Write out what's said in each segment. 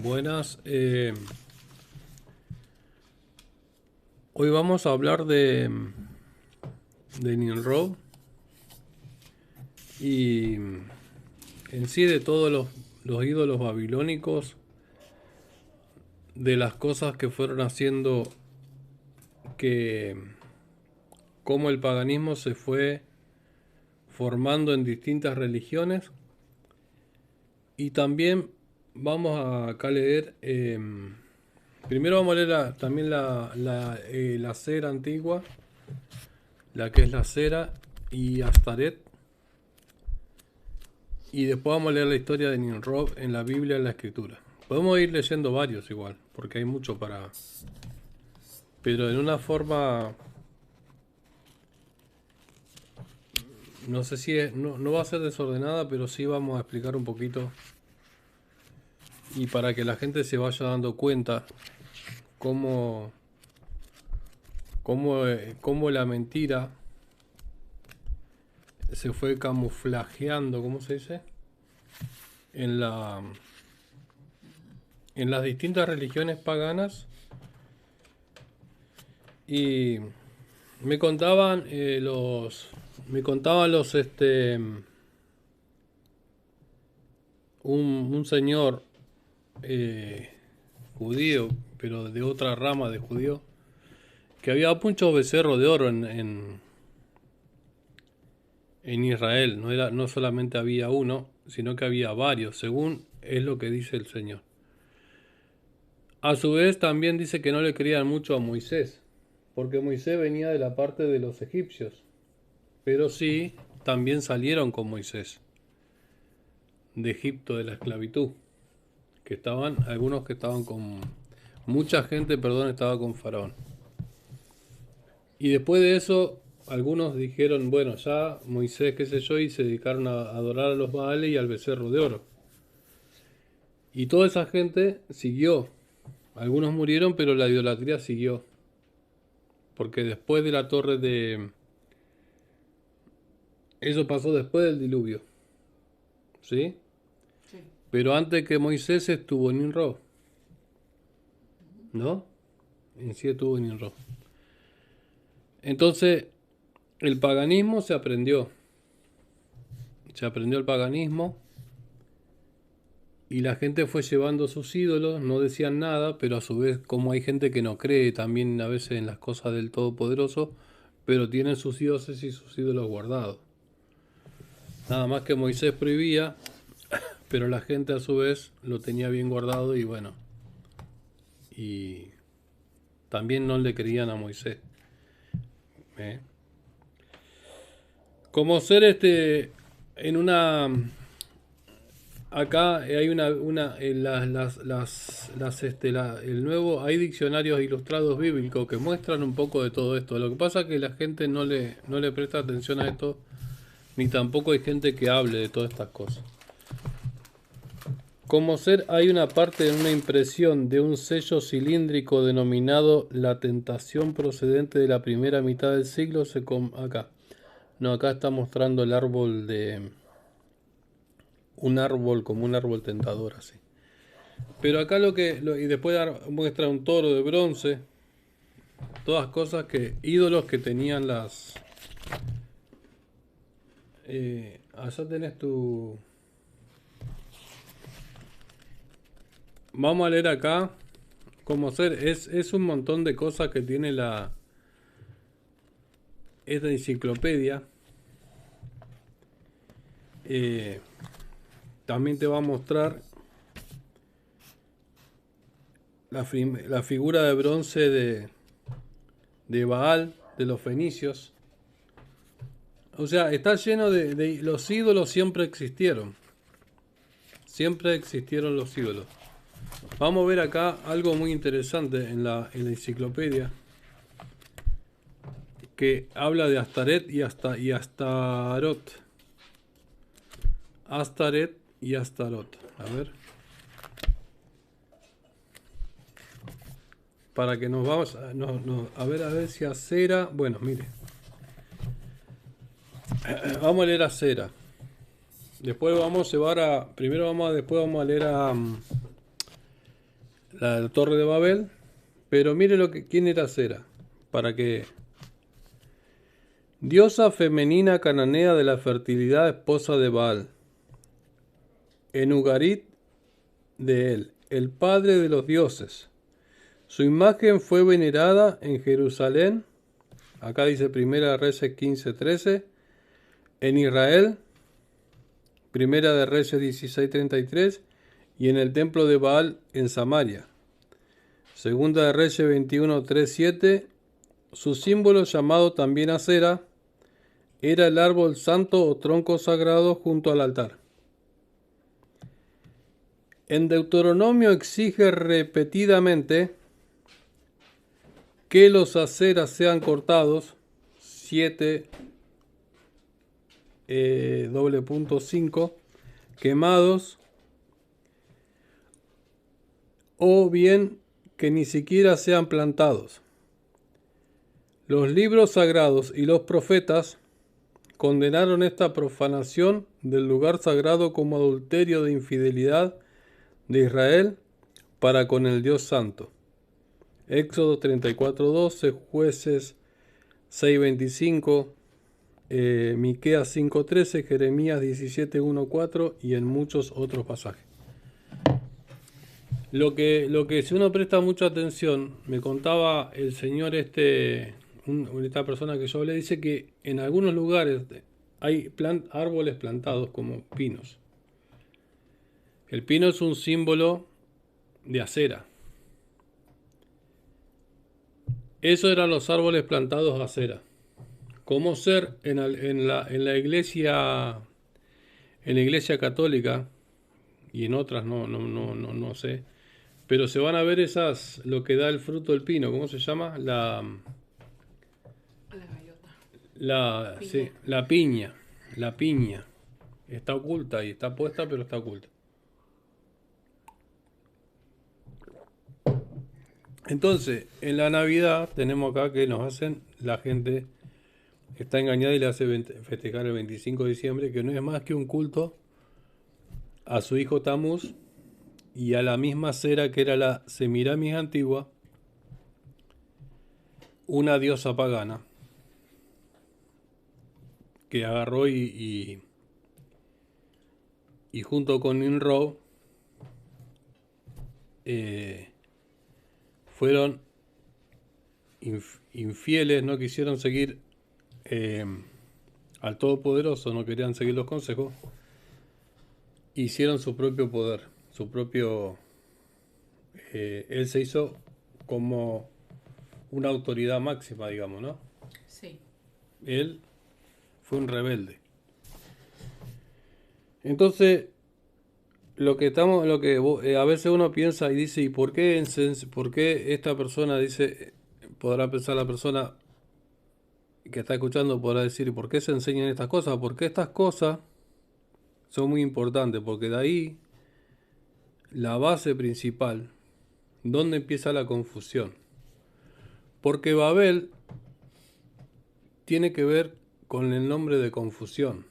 Buenas. Hoy vamos a hablar de Nimrod y en sí de todos los ídolos babilónicos, de las cosas que fueron haciendo, que cómo el paganismo se fue formando en distintas religiones. Y también vamos a acá leer, primero vamos a leer también la cera antigua, la que es la cera y Astaret. Y después vamos a leer la historia de Nimrod en la Biblia, en la Escritura. Podemos ir leyendo varios igual, porque hay mucho para... Pero en una forma... No sé si es... No va a ser desordenada, pero sí vamos a explicar un poquito. Y para que la gente se vaya dando cuenta cómo la mentira se fue camuflajeando, ¿cómo se dice? En las distintas religiones paganas. Y me contaban un señor judío, pero de otra rama de judío, que había muchos becerros de oro en Israel. No solamente había uno, sino que había varios, según es lo que dice el Señor. A su vez también dice que no le creían mucho a Moisés, porque Moisés venía de la parte de los egipcios, pero sí también salieron con Moisés de Egipto, de la esclavitud, que estaban, algunos que estaban con, mucha gente, perdón, estaba con Faraón. Y después de eso, algunos dijeron, bueno, ya Moisés, qué sé yo, y se dedicaron a adorar a los Baales y al becerro de oro. Y toda esa gente siguió. Algunos murieron, pero la idolatría siguió. Porque después de la torre de... Eso pasó después del diluvio. ¿Sí? Sí. Pero antes que Moisés estuvo Nimrod. ¿No? En sí estuvo Nimrod. Entonces, el paganismo se aprendió. Se aprendió el paganismo. Y la gente fue llevando sus ídolos, no decían nada, pero a su vez, como hay gente que no cree también a veces en las cosas del Todopoderoso, pero tienen sus dioses y sus ídolos guardados. Nada más que Moisés prohibía, pero la gente a su vez lo tenía bien guardado y bueno, y también no le creían a Moisés. ¿Eh? Como ser en una... Acá hay el nuevo, hay diccionarios ilustrados bíblicos que muestran un poco de todo esto. Lo que pasa es que la gente no le presta atención a esto, ni tampoco hay gente que hable de todas estas cosas. Como ser, hay una parte en una impresión de un sello cilíndrico denominado la tentación procedente de la primera mitad del siglo. Acá. No, acá está mostrando el árbol de... Un árbol como un árbol tentador así. Pero acá y después muestra un toro de bronce. Todas cosas ídolos que tenían las... allá tenés tu... Vamos a leer acá. Como ser, es un montón de cosas que tiene esta enciclopedia. También te va a mostrar la figura de bronce de Baal, de los fenicios. O sea, está lleno de los ídolos, siempre existieron. Siempre existieron los ídolos. Vamos a ver acá algo muy interesante en la enciclopedia, que habla de Astaret y Astarot. Astaret y Astarot. A ver. Para que nos vamos a ver si Acera. Bueno, mire. Vamos a leer Acera. Después vamos a llevar a. Después vamos a leer la Torre de Babel. Pero mire quién era Acera. Para que diosa femenina cananea de la fertilidad, esposa de Baal, en Ugarit de él, el padre de los dioses. Su imagen fue venerada en Jerusalén, acá dice Primera de Reyes 15:13, en Israel, Primera de Reyes 16:33, y en el templo de Baal en Samaria. Segunda de Reyes 21:3-7, su símbolo, llamado también Acera, era el árbol santo o tronco sagrado junto al altar. En Deuteronomio exige repetidamente que los aceras sean cortados, 7:5, quemados, o bien que ni siquiera sean plantados. Los libros sagrados y los profetas condenaron esta profanación del lugar sagrado como adulterio de infidelidad de Israel para con el Dios Santo. Éxodo 34:12, Jueces 6:25, Miqueas 5:13, Jeremías 17:1-4 y en muchos otros pasajes. Lo que si uno presta mucha atención, me contaba el señor esta persona que yo hablé, dice que en algunos lugares hay árboles plantados como pinos. El pino es un símbolo de acera. Esos eran los árboles plantados a acera. Como ser en la iglesia católica y en otras no sé, pero se van a ver lo que da el fruto del pino, ¿cómo se llama? La gaviota. Sí, la piña. La piña. Está oculta y está puesta, pero está oculta. Entonces, en la Navidad tenemos acá que nos hacen, la gente está engañada y le hace festejar el 25 de diciembre, que no es más que un culto a su hijo Tamuz y a la misma Cera que era la Semiramis antigua, una diosa pagana, que agarró y junto con Ninro fueron infieles, no quisieron seguir al Todopoderoso, no querían seguir los consejos, hicieron su propio poder, él se hizo como una autoridad máxima, digamos, ¿no? Sí. Él fue un rebelde. Entonces, a veces uno piensa y dice, ¿y por qué esta persona dice, podrá pensar la persona que está escuchando, podrá decir, ¿por qué se enseñan estas cosas? Porque estas cosas son muy importantes, porque de ahí la base principal, ¿dónde empieza la confusión? Porque Babel tiene que ver con el nombre de confusión.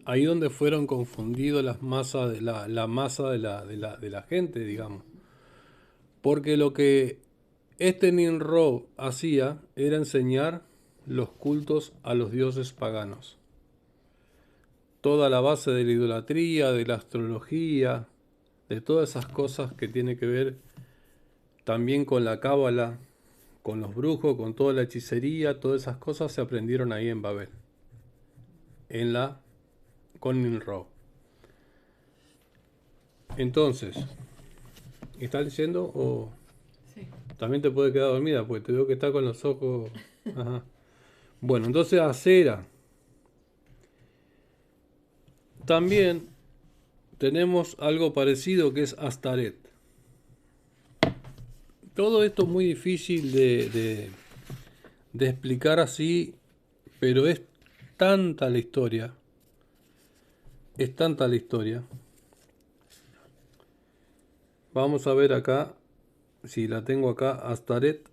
Ahí donde fueron confundidos las masas de la masa de la gente, digamos. Porque lo que Ninro hacía era enseñar los cultos a los dioses paganos. Toda la base de la idolatría, de la astrología, de todas esas cosas que tiene que ver también con la cábala, con los brujos, con toda la hechicería, todas esas cosas se aprendieron ahí en Babel, con Ninro. Entonces, ¿estás leyendo o Sí. también te puede quedar dormida? Porque te veo que está con los ojos. Ajá. Bueno, entonces Acera. También tenemos algo parecido que es Astaret. Todo esto es muy difícil de explicar así, pero es tanta la historia. Es tanta la historia. Vamos a ver acá, si la tengo acá, Astaret.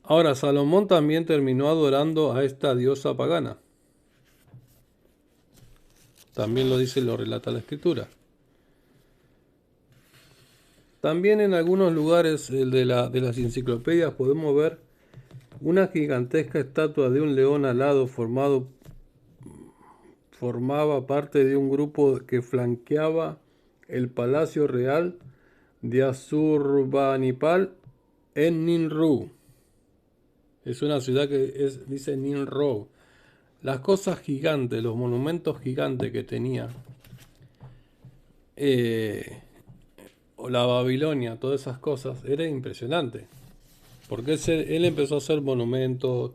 Ahora, Salomón también terminó adorando a esta diosa pagana. También lo dice, lo relata la escritura. También en algunos lugares de las enciclopedias podemos ver una gigantesca estatua de un león alado formaba parte de un grupo que flanqueaba el Palacio Real de Asurbanipal en Ninru. Es una ciudad dice Ninro. Las cosas gigantes, los monumentos gigantes que tenía, eh, o la Babilonia, todas esas cosas, era impresionante. Porque él empezó a hacer monumentos,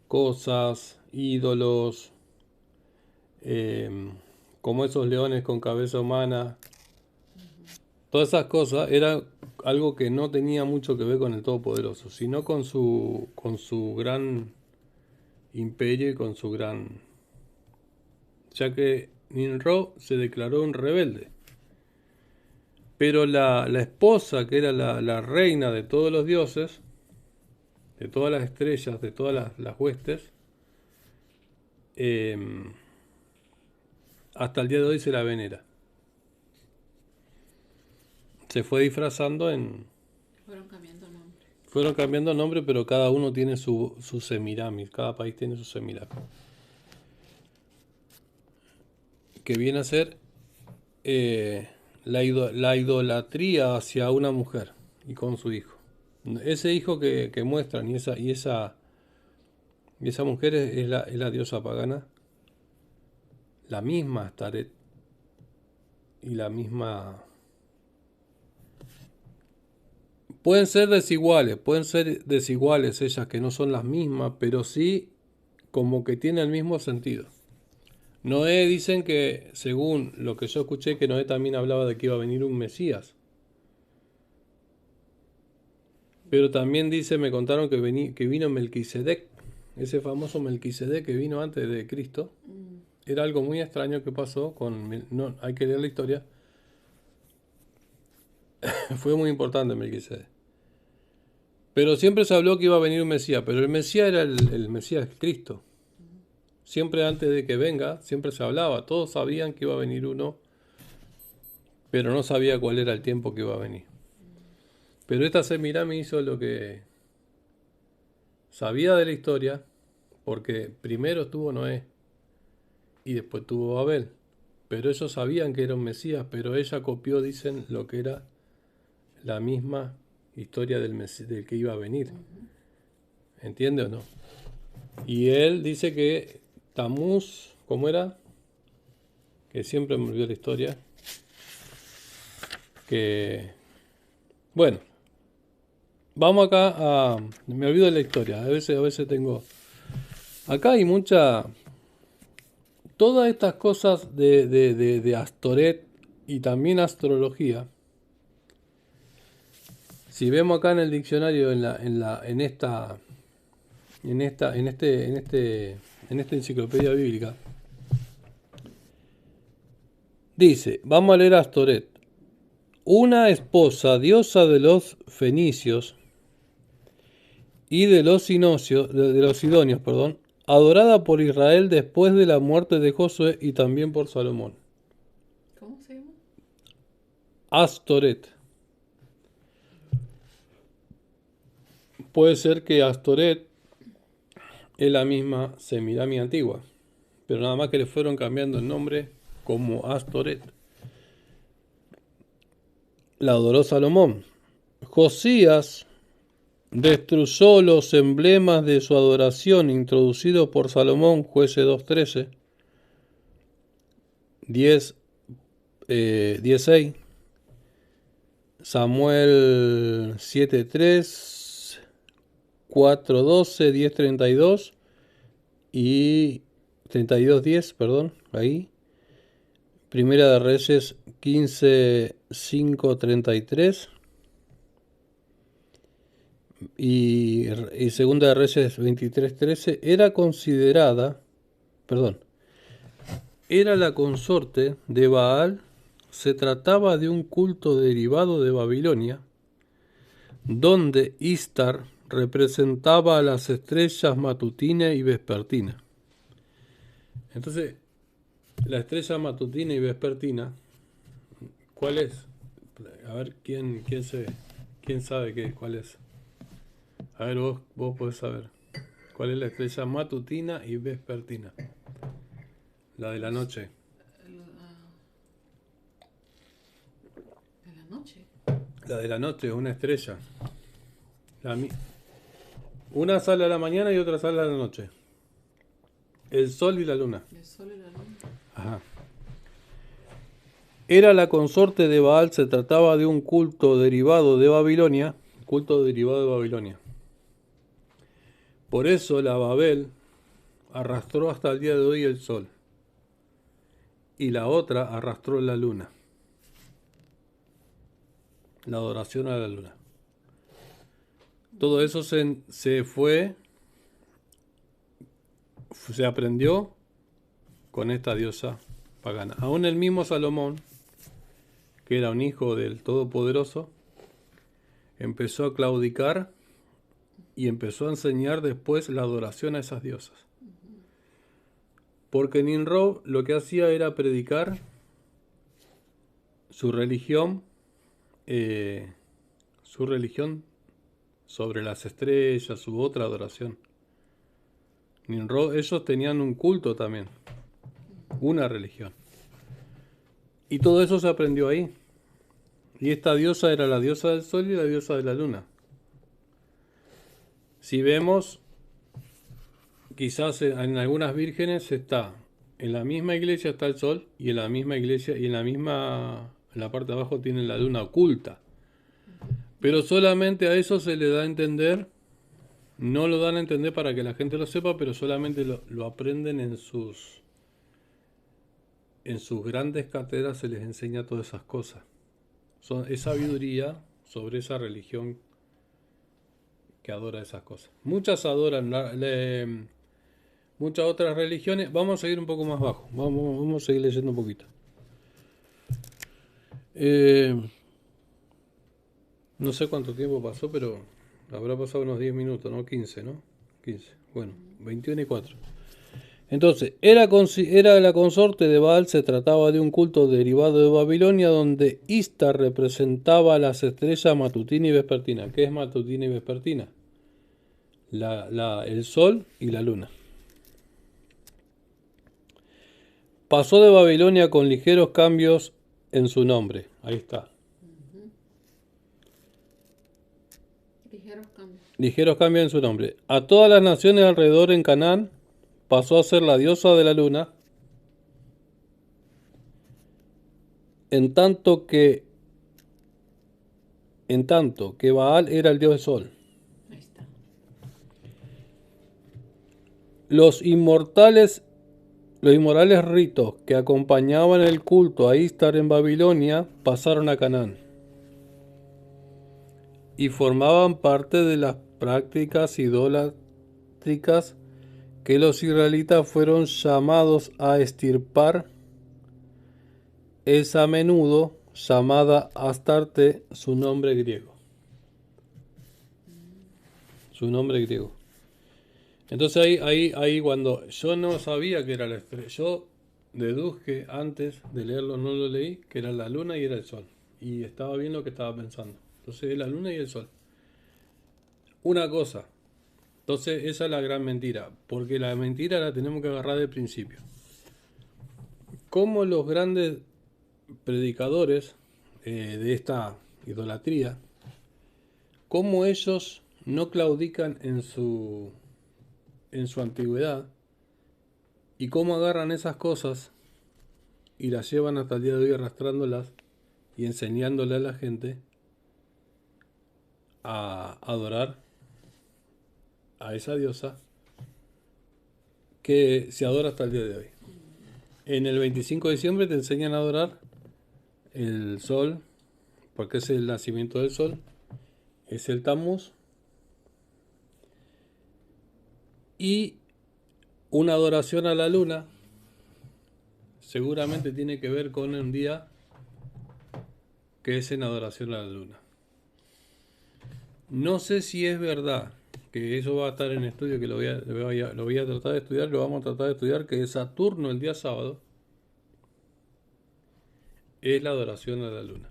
cosas, ídolos, eh, como esos leones con cabeza humana. Todas esas cosas era algo que no tenía mucho que ver con el Todopoderoso, sino con su gran imperio y con su gran... Ya que Ninro se declaró un rebelde. Pero la esposa, que era la reina de todos los dioses, de todas las estrellas, de todas las huestes, eh, hasta el día de hoy se la venera. Se fue disfrazando Fueron cambiando nombre, pero cada uno tiene su Semiramis, cada país tiene su Semiramis. Que viene a ser la idolatría hacia una mujer y con su hijo. Ese hijo que muestran y esa mujer es la diosa pagana, la misma Astaret y la misma... pueden ser desiguales ellas que no son las mismas, pero sí como que tienen el mismo sentido. Noé dicen que, según lo que yo escuché, que Noé también hablaba de que iba a venir un Mesías. Pero también me contaron que vino Melquisedec, ese famoso Melquisedec que vino antes de Cristo. Era algo muy extraño que pasó no, hay que leer la historia. Fue muy importante Melquisedec. Pero siempre se habló que iba a venir un Mesías, pero el Mesías era el Mesías Cristo. Siempre antes de que venga, siempre se hablaba. Todos sabían que iba a venir uno, pero no sabía cuál era el tiempo que iba a venir. Pero esta Semiramis hizo lo que sabía de la historia, porque primero estuvo Noé y después tuvo Abel. Pero ellos sabían que era un Mesías, pero ella copió, dicen, lo que era la misma historia del que iba a venir. ¿Entiende o no? Y él dice que Tamuz, ¿cómo era? Que siempre me olvidó la historia. Que... Bueno, vamos acá a... Me olvido de la historia, a veces tengo... Acá hay mucha... Todas estas cosas de Astoret y también astrología. Si vemos acá en el diccionario, en esta enciclopedia bíblica, dice, vamos a leer Astoret, una esposa diosa de los fenicios y de los sidonios, perdón, adorada por Israel después de la muerte de Josué y también por Salomón. ¿Cómo se llama? Astoret. Puede ser que Astoret es la misma Semiramis antigua, pero nada más que le fueron cambiando el nombre como Astoret. La adoró Salomón. Josías destruyó los emblemas de su adoración introducidos por Salomón, Jueces 2.13, 10.6, Samuel 7.3, 4.12, 10.32 y 32.10, perdón, ahí. Primera de Reyes 15.5.33 y Segunda de Reyes 23.13 era la consorte de Baal. Se trataba de un culto derivado de Babilonia, donde Istar representaba a las estrellas matutina y vespertina. Entonces, la estrella matutina y vespertina, ¿cuál es? A ver, quién sabe cuál es. A ver, vos podés saber. ¿Cuál es la estrella matutina y vespertina? La de la noche. ¿De la noche? La de la noche es una estrella. Una sale a la mañana y otra sale a la noche. El sol y la luna. El sol y la luna. Ajá. Era la consorte de Baal, se trataba de un culto derivado de Babilonia. Culto derivado de Babilonia. Por eso la Babel arrastró hasta el día de hoy el sol. Y la otra arrastró la luna. La adoración a la luna. Todo eso se aprendió con esta diosa pagana. Aún el mismo Salomón, que era un hijo del Todopoderoso, empezó a claudicar y empezó a enseñar después la adoración a esas diosas. Porque Nimrod lo que hacía era predicar su religión sobre las estrellas, su otra adoración. Nimrod, ellos tenían un culto también, una religión. Y todo eso se aprendió ahí. Y esta diosa era la diosa del sol y la diosa de la luna. Si vemos, quizás en algunas vírgenes está, en la misma iglesia está el sol y en la misma iglesia y en la parte de abajo tienen la luna oculta. Pero solamente a eso se le da a entender, no lo dan a entender para que la gente lo sepa, pero solamente lo aprenden en sus grandes cátedras, se les enseña todas esas cosas. Es sabiduría sobre esa religión que adora esas cosas. Muchas adoran muchas otras religiones. Vamos a seguir un poco más bajo. Vamos a seguir leyendo un poquito. No sé cuánto tiempo pasó, pero habrá pasado unos 10 minutos, ¿no? 15, ¿no? 15. Bueno, 21 y 4. Entonces, era la consorte de Baal, se trataba de un culto derivado de Babilonia, donde Istar representaba las estrellas matutina y vespertina. ¿Qué es matutina y vespertina? El sol y la luna. Pasó de Babilonia con ligeros cambios en su nombre. Ahí está. Ligeros cambios en su nombre. A todas las naciones alrededor en Canaán pasó a ser la diosa de la luna, en tanto que Baal era el dios del sol. Ahí está. Los inmorales ritos que acompañaban el culto a Istar en Babilonia pasaron a Canaán y formaban parte de las prácticas idolátricas que los israelitas fueron llamados a extirpar. Es a menudo llamada Astarte su nombre griego. Entonces ahí cuando yo no sabía que era la estrella, yo deduje antes de leerlo, no lo leí, que era la luna y era el sol. Y estaba bien lo que estaba pensando. Entonces es la luna y el sol. Una cosa. Entonces esa es la gran mentira. Porque la mentira la tenemos que agarrar del principio. Como los grandes predicadores de esta idolatría, cómo ellos no claudican en su antigüedad y cómo agarran esas cosas y las llevan hasta el día de hoy arrastrándolas y enseñándole a la gente a adorar a esa diosa que se adora hasta el día de hoy. En el 25 de diciembre te enseñan a adorar el sol, porque es el nacimiento del sol, es el Tammuz, y una adoración a la luna seguramente tiene que ver con un día que es en adoración a la luna. No sé si es verdad, que eso va a estar en estudio, que lo voy a tratar de estudiar, lo vamos a tratar de estudiar, que Saturno el día sábado es la adoración a la luna.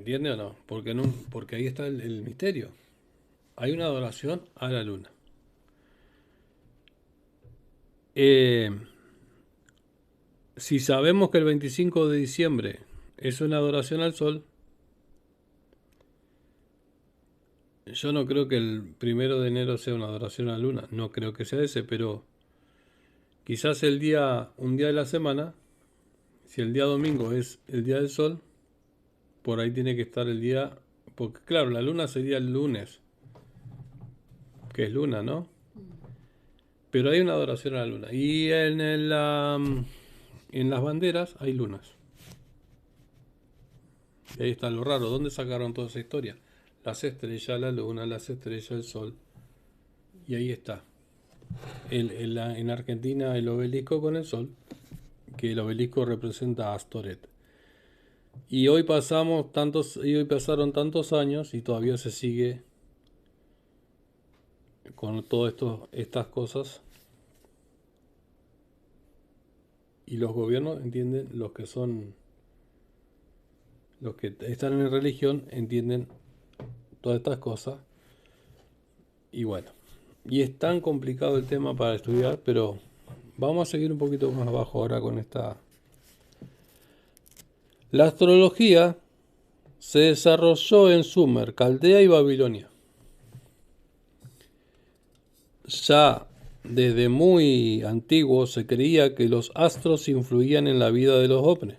¿Entiende o no? Porque ahí está el misterio. Hay una adoración a la luna. Si sabemos que el 25 de diciembre es una adoración al sol, yo no creo que el 1 de enero sea una adoración a la luna. No creo que sea ese, pero quizás un día de la semana, si el día domingo es el día del sol, por ahí tiene que estar el día, porque claro, la luna sería el lunes, que es luna, ¿no? Pero hay una adoración a la luna. Y en las banderas hay lunas. Y ahí está lo raro. ¿Dónde sacaron toda esa historia? Las estrellas, la luna, las estrellas, el sol. Y ahí está. En Argentina el obelisco con el sol, que el obelisco representa a Astoret. Y hoy pasaron tantos años y todavía se sigue con todas estas cosas. Y los gobiernos entienden, los que están en religión entienden todas estas cosas. Y bueno, y es tan complicado el tema para estudiar, pero vamos a seguir un poquito más abajo ahora con esta. La astrología se desarrolló en Sumer, Caldea y Babilonia. Ya desde muy antiguo se creía que los astros influían en la vida de los hombres.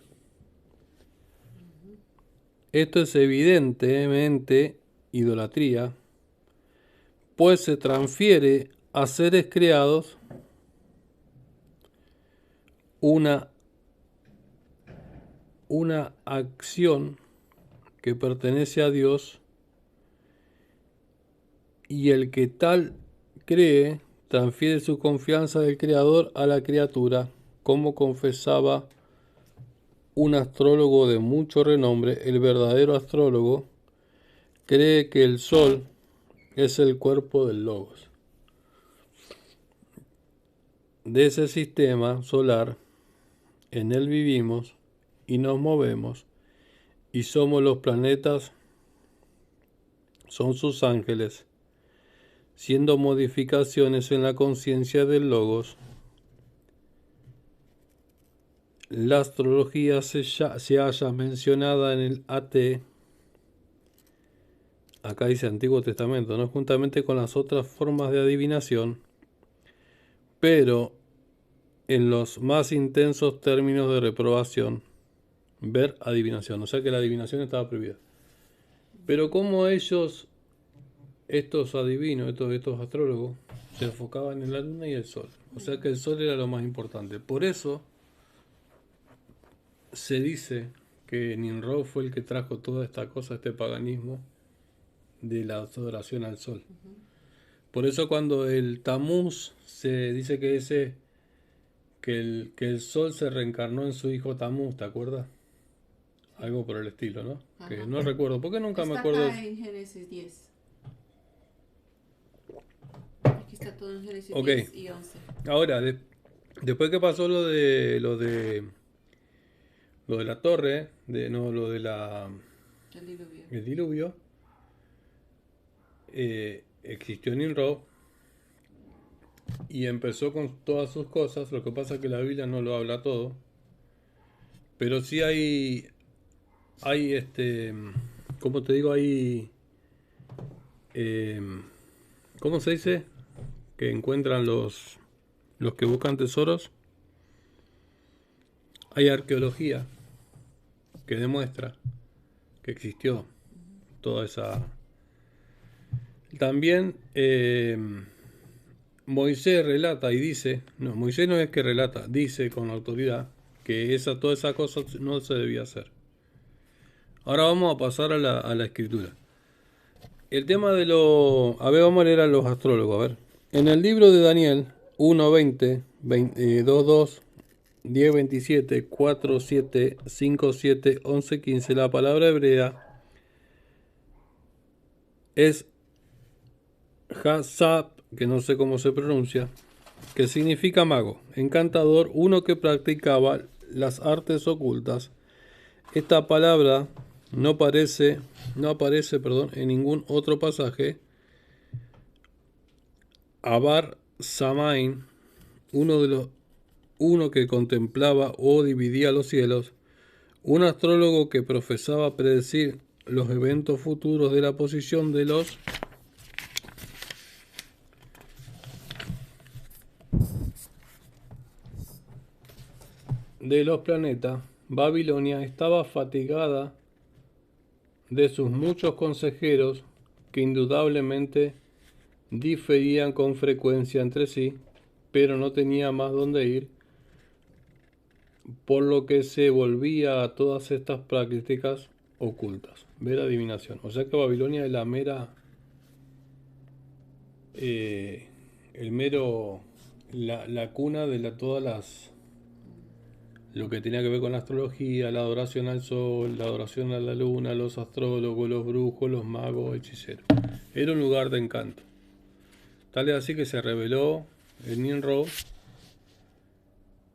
Esto es evidentemente idolatría, pues se transfiere a seres creados una acción que pertenece a Dios, y el que tal cree transfiere su confianza del creador a la criatura, como confesaba un astrólogo de mucho renombre. El verdadero astrólogo cree que el sol es el cuerpo del logos. De ese sistema solar, en él vivimos y nos movemos, y somos los planetas, son sus ángeles, siendo modificaciones en la conciencia del logos. La astrología se halla mencionada en el AT, acá dice Antiguo Testamento, ¿no? Juntamente con las otras formas de adivinación, pero en los más intensos términos de reprobación, ver adivinación, o sea que la adivinación estaba prohibida. Pero como estos adivinos, estos astrólogos, se enfocaban en la luna y el sol, o sea que el sol era lo más importante. Por eso se dice que Nimrod fue el que trajo toda esta cosa, este paganismo de la adoración al sol. Por eso cuando el Tamuz se dice que el sol se reencarnó en su hijo Tamuz, ¿te acuerdas? Algo por el estilo, ¿no? Ajá. Que no recuerdo, porque nunca me acuerdo. Está acá en Génesis 10. Aquí está todo en Génesis Ok. 10 y 11. Ahora, después que pasó lo de la torre, lo de el diluvio, existió Nimrod y empezó con todas sus cosas. Lo que pasa es que la Biblia no lo habla todo, pero sí hay ¿cómo te digo? ¿Cómo se dice? Que encuentran los que buscan tesoros. Hay arqueología que demuestra que existió toda esa. También Moisés relata y dice, no, Moisés no es que relata, dice con autoridad que toda esa cosa no se debía hacer. Ahora vamos a pasar a la escritura. El tema a ver, vamos a leer a los astrólogos, a ver. En el libro de Daniel 1:20, 2:2, 10:27, 4:7, 5:7, 11:15, la palabra hebrea es Hazab, que no sé cómo se pronuncia, que significa mago, encantador, uno que practicaba las artes ocultas. Esta palabra no aparece, perdón, en ningún otro pasaje. Abar Samain, uno que contemplaba o dividía los cielos, un astrólogo que profesaba predecir los eventos futuros de la posición de los planetas. Babilonia estaba fatigada de sus muchos consejeros que indudablemente diferían con frecuencia entre sí, pero no tenía más dónde ir, por lo que se volvía a todas estas prácticas ocultas. Ver adivinación. O sea que Babilonia es la mera, el mero, la cuna de todas las, lo que tenía que ver con la astrología, la adoración al sol, la adoración a la luna, los astrólogos, los brujos, los magos, hechiceros. Era un lugar de encanto. Tal es así que se reveló el Nimrod,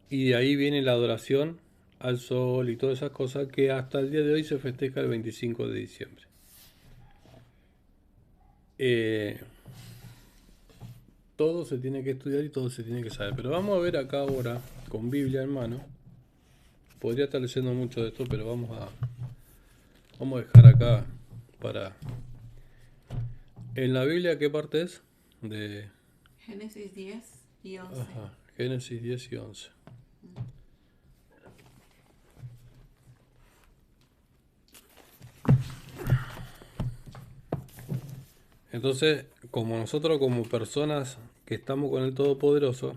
y de ahí viene la adoración al sol y todas esas cosas que hasta el día de hoy se festeja el 25 de diciembre. Todo se tiene que estudiar y todo se tiene que saber. Pero vamos a ver acá ahora, con Biblia en mano. Podría estar leyendo mucho de esto, pero vamos a dejar acá para... En la Biblia, ¿qué parte es? De... Génesis 10 y 11. Ajá, Génesis 10 y 11. Entonces, como nosotros como personas que estamos con el Todopoderoso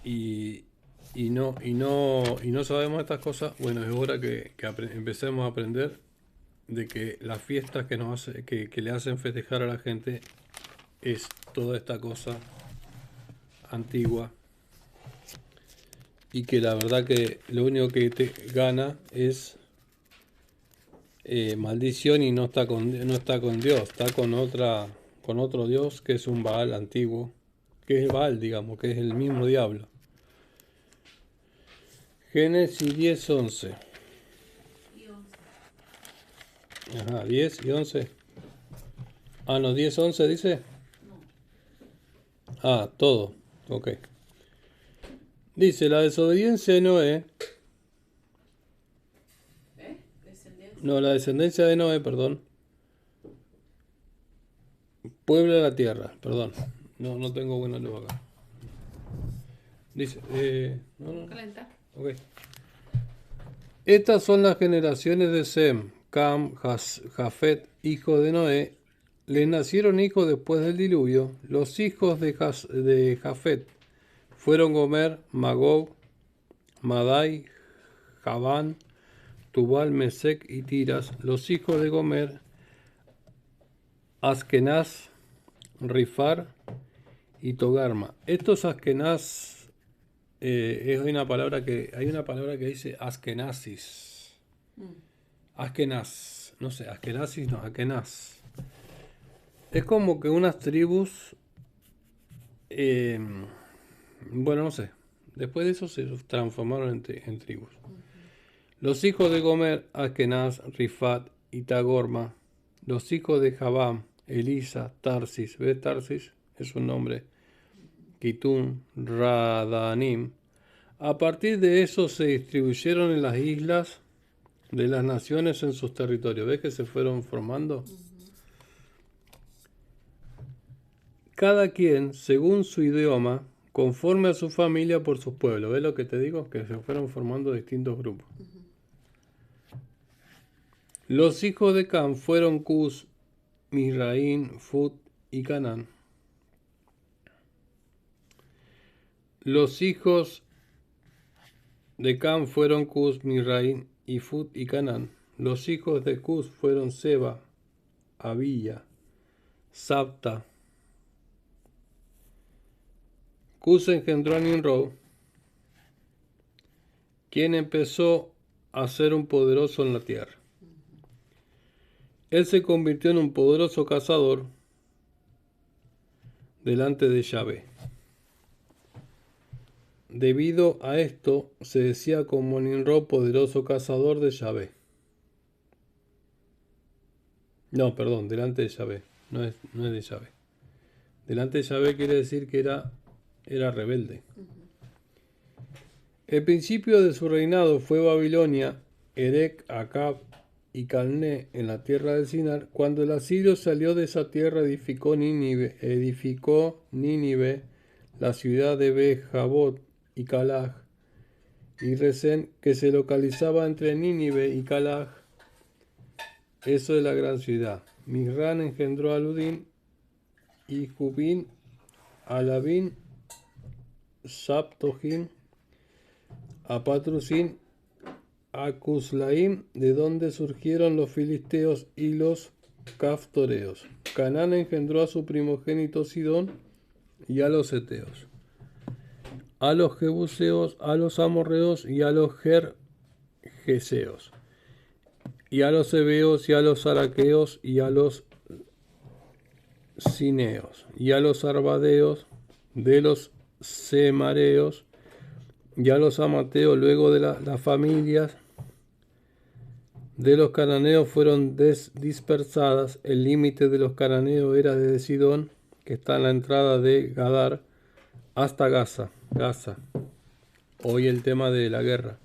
y no sabemos estas cosas, bueno, es hora que empecemos a aprender de que las fiestas que le hacen festejar a la gente es toda esta cosa antigua, y que la verdad que lo único que te gana es maldición, y no está con Dios, está con otro Dios que es un Baal antiguo, que es Baal, digamos, que es el mismo diablo. Génesis 10, 11. Y 11. Ajá, 10 y 11. Ah, no, 10, 11 dice. Ah, todo. Ok. Dice, la desobediencia de Noé. Descendencia. No, la descendencia de Noé, perdón. Puebla la tierra, perdón. No tengo buena luz acá. Dice, no. Calenta. Ok. Estas son las generaciones de Sem, Cam, Jafet, hijo de Noé. Les nacieron hijos después del diluvio. Los hijos de Jafet fueron Gomer, Magog, Madai, Javán, Tubal, Mesec y Tiras. Los hijos de Gomer, Askenaz, Rifar y Togarma. Estos Askenaz, hay una palabra que dice Askenazis. Askenaz, no sé, Askenazis no, Askenaz. Es como que unas tribus, bueno, no sé. Después de eso se transformaron en tribus. Los hijos de Gomer, Askenaz, Rifat y Tagorma. Los hijos de Jabam, Elisa, Tarsis. ¿Ves? Tarsis es un nombre. Kitun, Radanim. A partir de eso se distribuyeron en las islas de las naciones en sus territorios. ¿Ves que se fueron formando? Cada quien, según su idioma, conforme a su familia por sus pueblos. ¿Ves lo que te digo? Que se fueron formando distintos grupos. Los hijos de Cam fueron Cus, Misraín, Fut y Canaán. Los hijos de Cam fueron Cus, Misraín y Fut y Canaán. Los hijos de Cus fueron Seba, Abilla, Sabta. Cus engendró a Nimrod, quien empezó a ser un poderoso en la tierra. Él se convirtió en un poderoso cazador delante de Yahvé. Debido a esto, se decía como Nimrod, poderoso cazador de Yahvé. No, perdón, delante de Yahvé. No es de Yahvé. Delante de Yahvé quiere decir que era rebelde. El principio de su reinado fue Babilonia, Erech, Acab y Calné en la tierra del Sinar. Cuando el asirio salió de esa tierra, edificó Nínive, la ciudad de Bejabot y Calaj, y Resén, que se localizaba entre Nínive y Calaj. Eso es la gran ciudad. Misrán engendró a Ludín, y Jubín, a Labín, Saptojim, a Patrusín, a Cuslaim, de donde surgieron los filisteos y los caftoreos. Canaán engendró a su primogénito Sidón y a los heteos, a los jebuseos, a los amorreos y a los gergeseos, y a los heveos y a los araqueos y a los cineos y a los arbadeos, de los semareos y a los amateos. Luego de las familias de los cananeos fueron dispersadas. El límite de los cananeos era desde Sidón, que está en la entrada de Gadar, hasta Gaza. Hoy el tema de la guerra,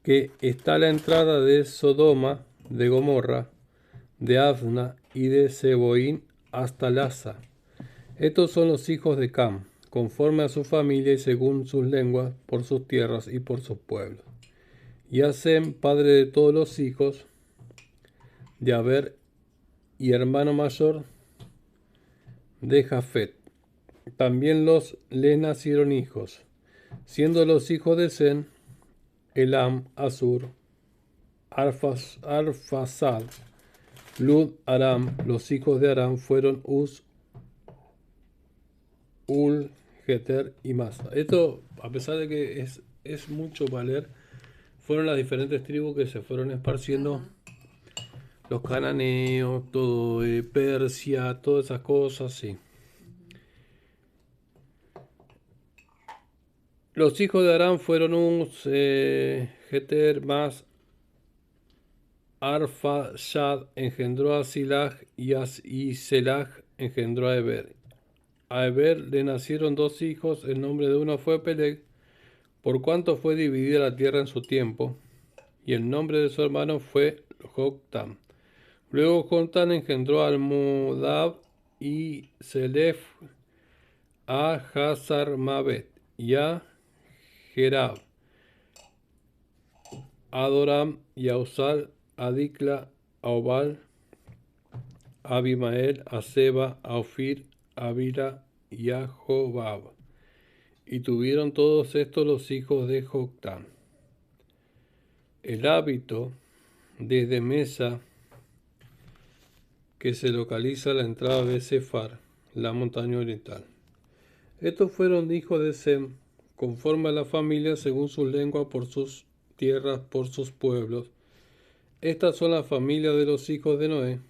que está a la entrada de Sodoma, de Gomorra, de Adma y de Seboín hasta Laza. Estos son los hijos de Cam, conforme a su familia y según sus lenguas, por sus tierras y por sus pueblos. Y a Sem, padre de todos los hijos de Aber y hermano mayor de Jafet. También les nacieron hijos, siendo los hijos de Sem, Elam, Asur, Arphasad, Lud, Aram. Los hijos de Aram fueron Uz, Ul, Geter y Masa. Esto, a pesar de que es mucho para leer, fueron las diferentes tribus que se fueron esparciendo. Los cananeos, todo Persia, todas esas cosas, sí. Los hijos de Aram fueron Uz, Geter, Mas. Arphashad engendró a Silag y Selag engendró a Eber. A Eber le nacieron dos hijos, el nombre de uno fue Peleg, por cuanto fue dividida la tierra en su tiempo, y el nombre de su hermano fue Joktan. Luego Joktan engendró a Almodab y Selef, a Hazar-Mabet y a Gerab, a Adoram y a Usal, a Dikla, a Obal, a Abimael, a Seba, a Ofir, a Vira y a Jobab. Y tuvieron todos estos los hijos de Joktan. El hábito desde Mesa, que se localiza a la entrada de Sefar, la montaña oriental. Estos fueron hijos de Sem, conforme a la familia, según su lengua, por sus tierras, por sus pueblos. Estas son las familias de los hijos de Noé,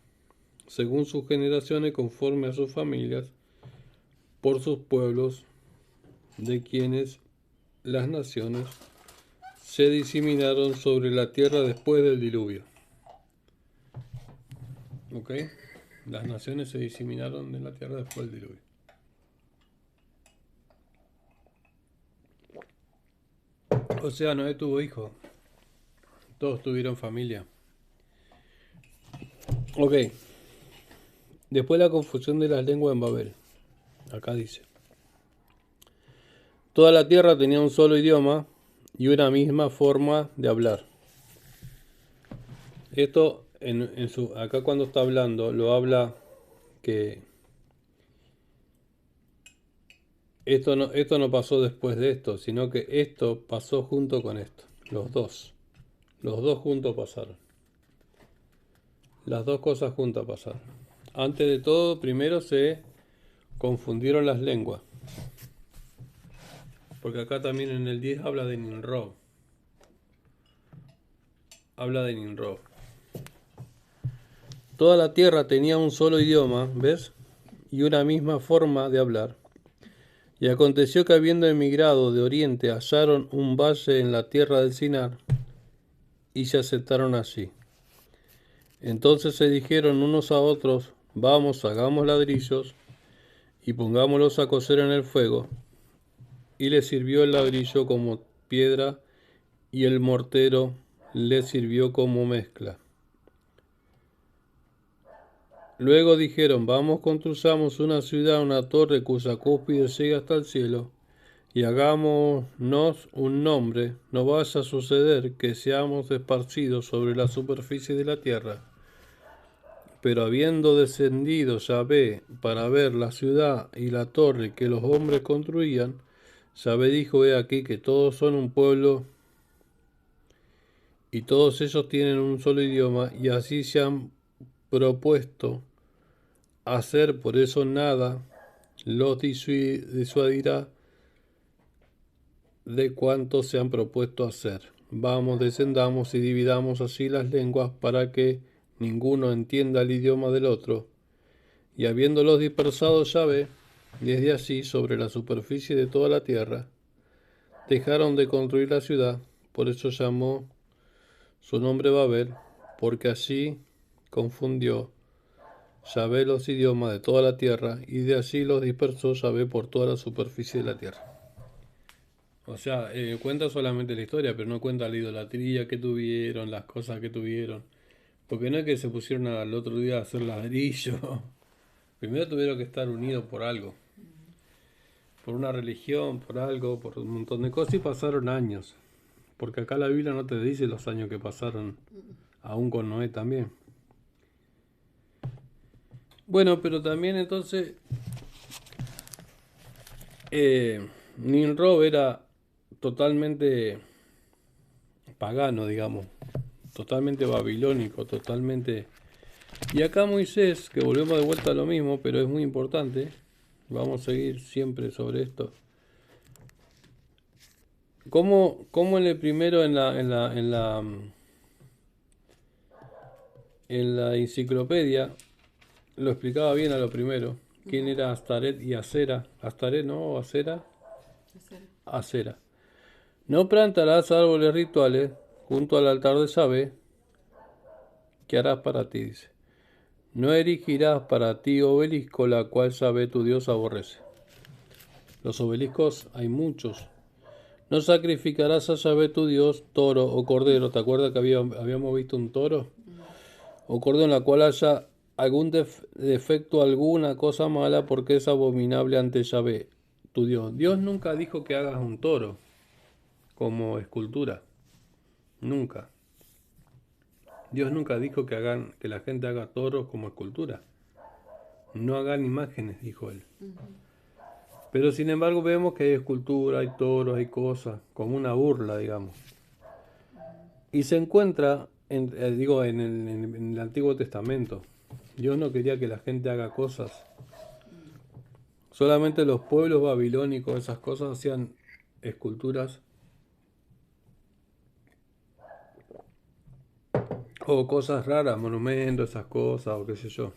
según sus generaciones, conforme a sus familias, por sus pueblos, de quienes las naciones se diseminaron sobre la tierra después del diluvio. ¿Ok? Las naciones se diseminaron en la tierra después del diluvio. O sea, Noé tuvo hijos. Todos tuvieron familia. Ok. Después la confusión de las lenguas en Babel. Acá dice: toda la tierra tenía un solo idioma y una misma forma de hablar. Esto, acá cuando está hablando, lo habla que esto no pasó después de esto, sino que esto pasó junto con esto. Los dos juntos pasaron. Las dos cosas juntas pasaron. Antes de todo, primero se confundieron las lenguas. Porque acá también en el 10 habla de Nimrod. Toda la tierra tenía un solo idioma, ¿ves? Y una misma forma de hablar. Y aconteció que habiendo emigrado de oriente, hallaron un valle en la tierra del Sinar, y se asentaron allí. Entonces se dijeron unos a otros, vamos, hagamos ladrillos, y pongámoslos a cocer en el fuego. Y les sirvió el ladrillo como piedra, y el mortero les sirvió como mezcla. Luego dijeron, vamos, construyamos una ciudad, una torre cuya cúspide llega hasta el cielo, y hagámonos un nombre, no vaya a suceder que seamos esparcidos sobre la superficie de la tierra. Pero habiendo descendido Yahvé para ver la ciudad y la torre que los hombres construían, Yahvé dijo, he aquí que todos son un pueblo, y todos ellos tienen un solo idioma, y así se han propuesto hacer, por eso nada los disuadirá de cuanto se han propuesto hacer. Vamos, descendamos y dividamos así las lenguas para que ninguno entienda el idioma del otro. Y habiéndolos dispersado Yahvé, desde allí sobre la superficie de toda la tierra, dejaron de construir la ciudad, por eso llamó su nombre Babel, porque allí confundió Yahvé los idiomas de toda la tierra, y de allí los dispersó Yahvé por toda la superficie de la tierra. O sea, cuenta solamente la historia, pero no cuenta la idolatría que tuvieron, las cosas que tuvieron. Porque no es que se pusieron al otro día a hacer ladrillo. Primero tuvieron que estar unidos por algo. Por una religión, por algo, por un montón de cosas, y pasaron años. Porque acá la Biblia no te dice los años que pasaron, aún con Noé también. Bueno, pero también entonces Nimrod era totalmente pagano, digamos, totalmente babilónico, totalmente. Y acá Moisés, que volvemos de vuelta a lo mismo, pero es muy importante, vamos a seguir siempre sobre esto. ¿Cómo en el primero en la enciclopedia lo explicaba bien a lo primero? ¿Quién era Astaret y Acera? Astaret, ¿no? ¿O Acera? Acera. No plantarás árboles rituales junto al altar de Yahvé, que harás para ti, dice. No erigirás para ti obelisco, la cual Yahvé tu Dios aborrece. Los obeliscos hay muchos. No sacrificarás a Yahvé tu Dios toro o cordero. ¿Te acuerdas que habíamos visto un toro? O cordero en la cual haya algún defecto, alguna cosa mala, porque es abominable ante Yahvé tu Dios. Dios nunca dijo que hagas un toro como escultura. Nunca. Dios nunca dijo que la gente haga toros como escultura. No hagan imágenes, dijo él. Pero sin embargo vemos que hay escultura, hay toros, hay cosas, como una burla, digamos. Y se encuentra, en el Antiguo Testamento. Dios no quería que la gente haga cosas. Solamente los pueblos babilónicos, esas cosas, hacían esculturas o cosas raras, monumentos, esas cosas, o qué sé yo.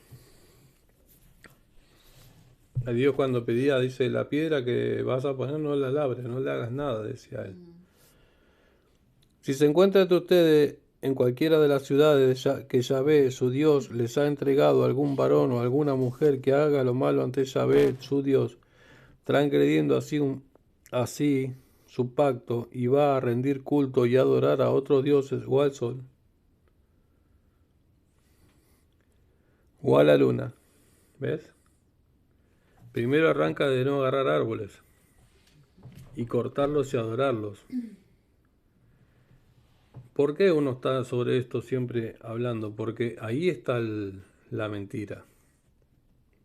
A Dios cuando pedía, dice, la piedra que vas a poner no la labres, no le hagas nada, decía él. Si se encuentra entre ustedes en cualquiera de las ciudades que Yahvé, su Dios, les ha entregado algún varón o alguna mujer que haga lo malo ante Yahvé, su Dios, transgrediendo así su pacto, y va a rendir culto y adorar a otros dioses o al sol, o a la luna. ¿Ves? Primero arranca de no agarrar árboles y cortarlos y adorarlos. ¿Por qué uno está sobre esto siempre hablando? Porque ahí está la mentira.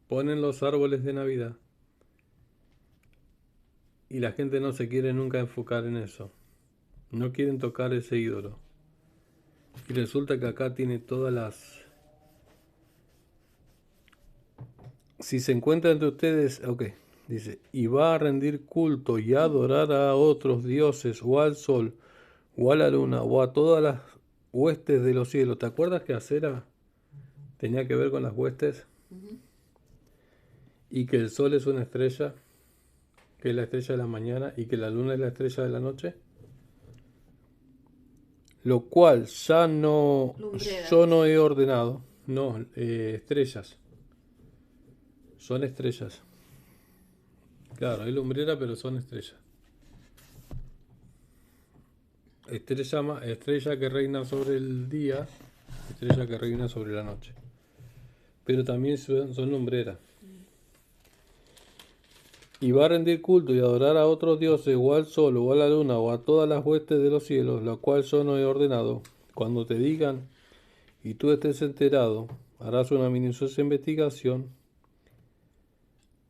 Ponen los árboles de Navidad y la gente no se quiere nunca enfocar en eso. No quieren tocar ese ídolo. Y resulta que acá tiene todas las... Si se encuentra entre ustedes, ok, dice, y va a rendir culto y adorar a otros dioses o al sol o a la luna o a todas las huestes de los cielos. ¿Te acuerdas que Acera tenía que ver con las huestes? Y que el sol es una estrella. que es la estrella de la mañana, y que la luna es la estrella de la noche. Lo cual ya no, Lumbreras. yo no he ordenado. No, estrellas. Son estrellas. Claro, es lumbrera, pero son estrellas. Estrella que reina sobre el día, estrella que reina sobre la noche. Pero también son lumbreras. Y va a rendir culto y adorar a otros dioses, o al sol, o a la luna, o a todas las huestes de los cielos, lo cual yo no he ordenado. Cuando te digan, y tú estés enterado, harás una minuciosa investigación.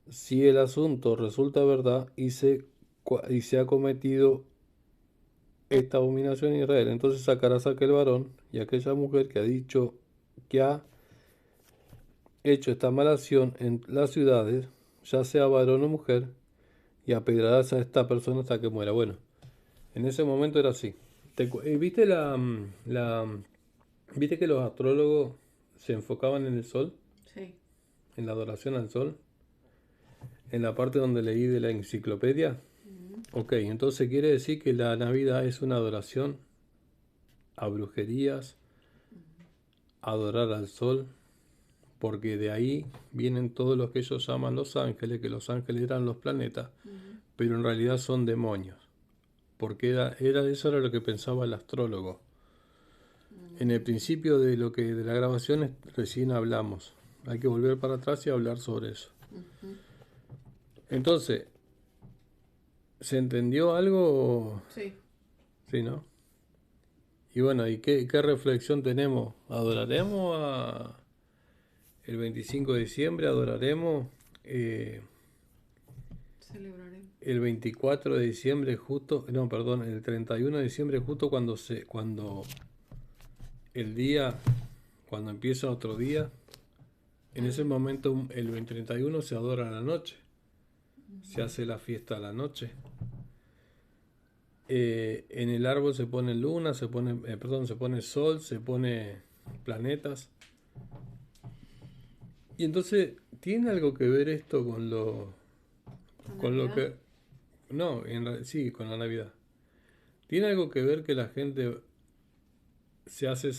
Si el asunto resulta verdad y se ha cometido esta abominación en Israel, entonces sacarás a aquel varón y a aquella mujer que ha dicho que ha hecho esta mala acción en las ciudades, ya sea varón o mujer, y apedrarás a esta persona hasta que muera. Bueno, en ese momento era así. ¿Viste viste que los astrólogos se enfocaban en el sol, Sí. en la adoración al sol? En la parte donde leí de la enciclopedia. Ok, entonces quiere decir que la Navidad es una adoración a brujerías, adorar al sol, porque de ahí vienen todos los que ellos llaman los ángeles, que los ángeles eran los planetas, pero en realidad son demonios, porque eso era lo que pensaba el astrólogo. En el principio de de la grabación recién hablamos, hay que volver para atrás y hablar sobre eso. Entonces, ¿se entendió algo? Sí. Sí, ¿no? Y bueno, ¿y qué reflexión tenemos? ¿Adoraremos el 25 de diciembre? ¿Adoraremos Celebraremos. el 24 de diciembre justo? No, perdón, el 31 de diciembre justo cuando el día, cuando empieza otro día, en ese momento el 31 se adora a la noche, se hace la fiesta a la noche. En el árbol se pone luna, se pone sol, se pone planetas. Y entonces, ¿tiene algo que ver esto con lo que... No, sí, con la Navidad. ¿Tiene algo que ver que la gente se hace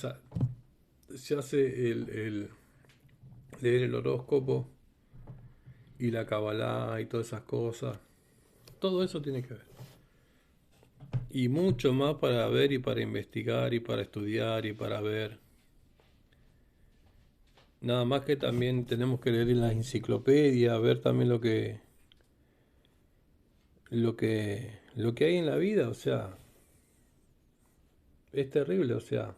leer el horóscopo y la cabalá y todas esas cosas? Todo eso tiene que ver. Y mucho más para ver y para investigar y para estudiar y para ver. Nada más que también tenemos que leer en las enciclopedias, ver también lo que hay en la vida, o sea, es terrible, o sea,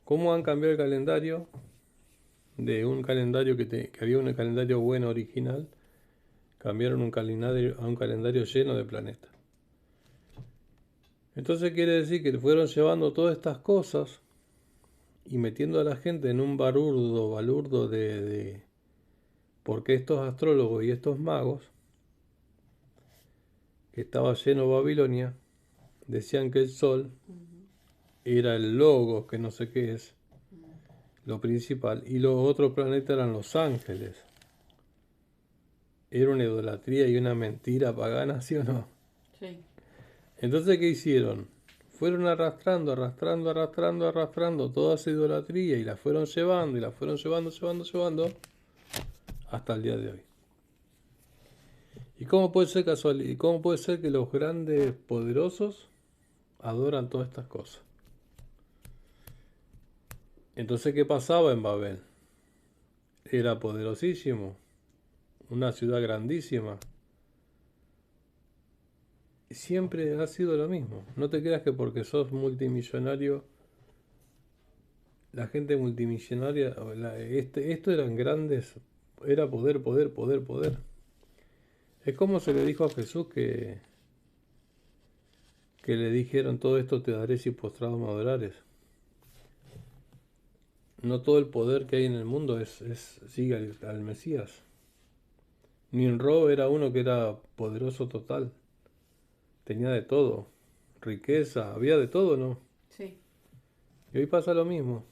cómo han cambiado el calendario de un calendario que había un calendario bueno original, cambiaron un calendario a un calendario lleno de planetas. Entonces quiere decir que fueron llevando todas estas cosas y metiendo a la gente en un balurdo de porque estos astrólogos y estos magos, que estaba lleno Babilonia, decían que el sol era el logos, que no sé qué es, lo principal, y los otros planetas eran los ángeles. Era una idolatría y una mentira pagana, ¿sí o no? Sí. Entonces, ¿qué hicieron? Fueron arrastrando toda esa idolatría y la fueron llevando y la fueron llevando hasta el día de hoy. ¿Y cómo puede ser casual? ¿Y cómo puede ser que los grandes poderosos adoran todas estas cosas? Entonces, ¿qué pasaba en Babel? Era poderosísimo, una ciudad grandísima. Siempre ha sido lo mismo. No te creas que porque sos multimillonario, la gente multimillonaria, esto eran grandes, era poder. Es como se le dijo a Jesús que le dijeron todo esto te daré si postrado me adorares. No todo el poder que hay en el mundo sigue al Mesías. Nimrod era uno que era poderoso total. Tenía de todo. Riqueza, había de todo, ¿no? Sí. Y hoy pasa lo mismo.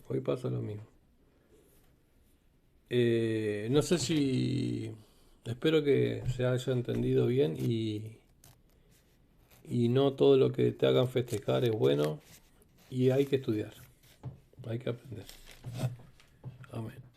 Hoy pasa lo mismo. No sé si Espero que se haya entendido bien y no todo lo que te hagan festejar es bueno y hay que estudiar, hay que aprender. Amén.